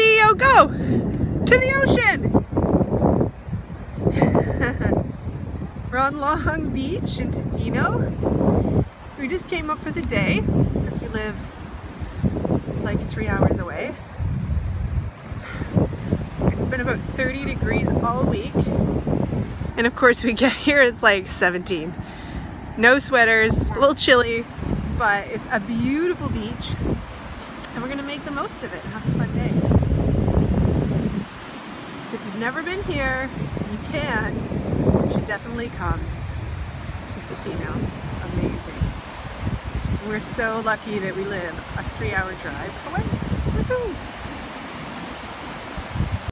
CEO, go! To the ocean! We're on Long Beach in Tofino. We just came up for the day, as we live like 3 hours away. It's been about 30 degrees all week. And of course we get here, it's like 17. No sweaters, a little chilly, but it's a beautiful beach. And we're gonna make the most of it and have a fun day. So if you've never been here, you can, you should definitely come to Tofino. It's amazing. And we're so lucky that we live a 3-hour drive away. Woohoo!